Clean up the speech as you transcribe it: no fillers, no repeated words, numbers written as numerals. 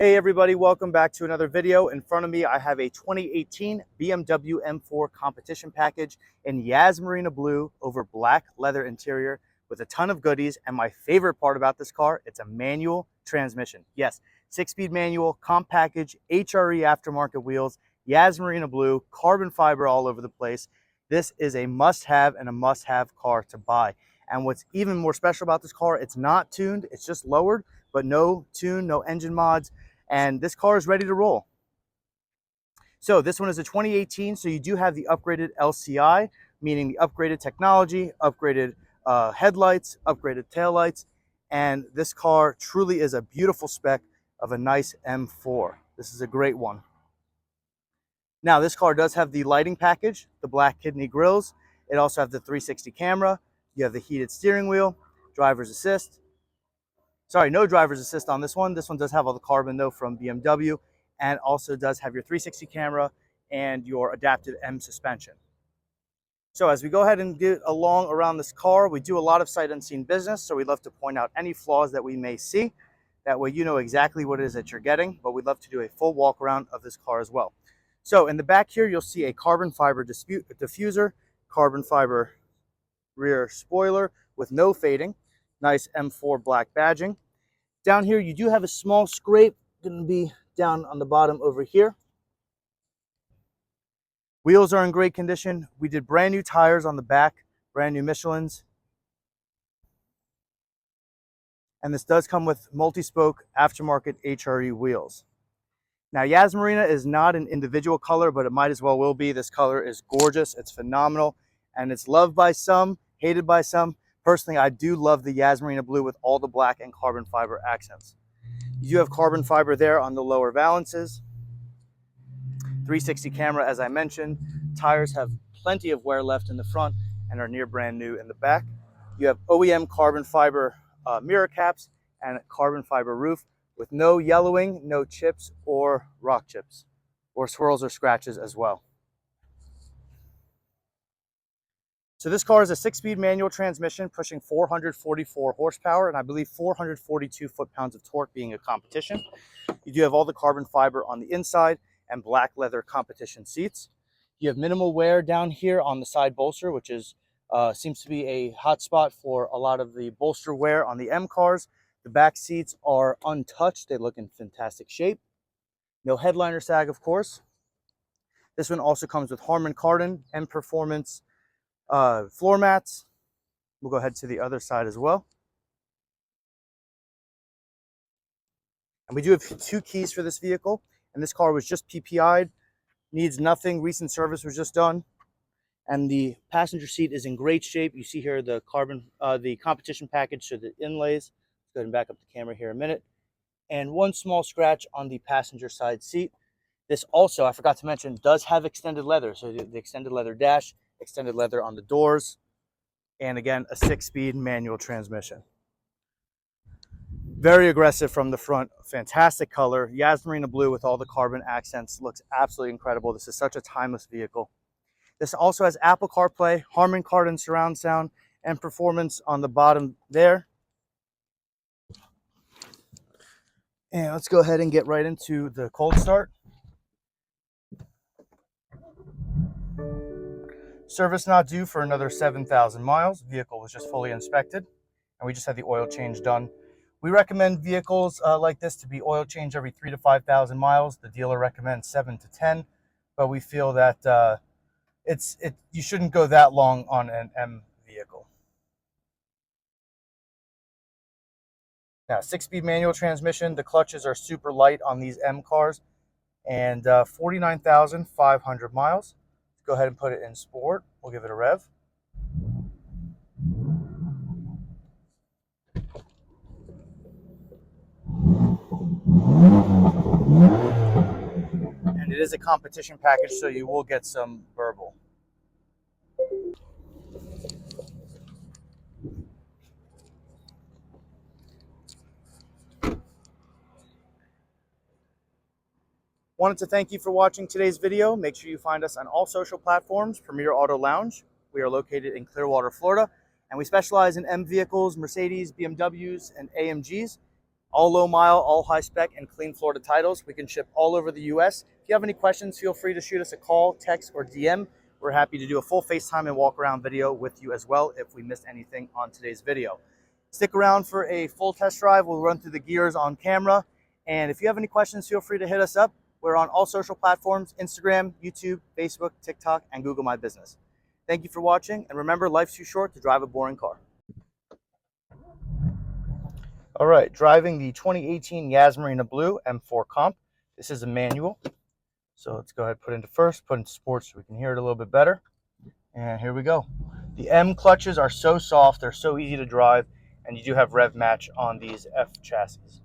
Hey everybody, welcome back to another video. In front of me, I have a 2018 BMW M4 Competition package in Yas Marina Blue over black leather interior with a ton of goodies. And my favorite part about this car, it's a manual transmission. Yes, 6-speed manual, comp package, HRE aftermarket wheels, Yas Marina Blue, carbon fiber all over the place. This is a must-have and a must-have car to buy. And what's even more special about this car, it's not tuned, it's just lowered, but no tune, no engine mods. And this car is ready to roll. So this one is a 2018, so you do have the upgraded LCI, meaning the upgraded technology, upgraded headlights, upgraded taillights, and this car truly is a beautiful spec of a nice M4. This is a great one. Now this car does have the lighting package, the black kidney grills. It also has the 360 camera. You have the heated steering wheel, driver's assist. Sorry, no driver's assist on this one. This one does have all the carbon though from BMW, and also does have your 360 camera and your adaptive M suspension. So as we go ahead and get along around this car, we do a lot of sight unseen business. So we'd love to point out any flaws that we may see. That way you know exactly what it is that you're getting, but we'd love to do a full walk around of this car as well. So in the back here, you'll see a carbon fiber diffuser, carbon fiber rear spoiler with no fading. Nice M4 black badging. Down here, you do have a small scrape, going to be down on the bottom over here. Wheels are in great condition. We did brand new tires on the back, brand new Michelins. And this does come with multi-spoke aftermarket HRE wheels. Now, Yas Marina is not an individual color, but it might as well will be. This color is gorgeous. It's phenomenal. And it's loved by some, hated by some. Personally, I do love the Yas Marina Blue with all the black and carbon fiber accents. You do have carbon fiber there on the lower valances. 360 camera, as I mentioned. Tires have plenty of wear left in the front and are near brand new in the back. You have OEM carbon fiber mirror caps and a carbon fiber roof with no yellowing, no chips or rock chips, or swirls or scratches as well. So this car is a 6-speed manual transmission pushing 444 horsepower and I believe 442 foot-pounds of torque, being a competition. You do have all the carbon fiber on the inside and black leather competition seats. You have minimal wear down here on the side bolster, which is seems to be a hot spot for a lot of the bolster wear on the M cars. The back seats are untouched. They look in fantastic shape. No headliner sag, of course. This one also comes with Harman Kardon M Performance floor mats. We'll go ahead to the other side as well. And we do have 2 keys for this vehicle. And this car was just PPI'd, needs nothing. Recent service was just done. And the passenger seat is in great shape. You see here the the competition package, so the inlays. Let's go ahead and back up the camera here a minute. And one small scratch on the passenger side seat. This also, I forgot to mention, does have extended leather. So the extended leather dash, extended leather on the doors, and again, a 6-speed manual transmission. Very aggressive from the front, fantastic color. Yas Marina Blue with all the carbon accents looks absolutely incredible. This is such a timeless vehicle. This also has Apple CarPlay, Harman Kardon surround sound, and performance on the bottom there. And let's go ahead and get right into the cold start. Service not due for another 7,000 miles. Vehicle was just fully inspected, and we just had the oil change done. We recommend vehicles like this to be oil changed every 3,000 to 5,000 miles. The dealer recommends 7 to 10, but we feel that you shouldn't go that long on an M vehicle. Now, 6-speed manual transmission. The clutches are super light on these M cars, and 49,500 miles. Go ahead and put it in sport. We'll give it a rev. And it is a competition package, so you will get some burble. Wanted to thank you for watching today's video. Make sure you find us on all social platforms, Premier Auto Lounge. We are located in Clearwater, Florida, and we specialize in M vehicles, Mercedes, BMWs, and AMGs. All low mile, all high spec, and clean Florida titles. We can ship all over the US. If you have any questions, feel free to shoot us a call, text, or DM. We're happy to do a full FaceTime and walk around video with you as well if we missed anything on today's video. Stick around for a full test drive. We'll run through the gears on camera. And if you have any questions, feel free to hit us up. We're on all social platforms: Instagram, YouTube, Facebook, TikTok, and Google My Business. Thank you for watching, and remember, life's too short to drive a boring car. All right, driving the 2018 Yas Marina Blue M4 Comp. This is a manual. So let's go ahead and put into first, put into sports so we can hear it a little bit better. And here we go. The M clutches are so soft, they're so easy to drive, and you do have rev match on these F chassis.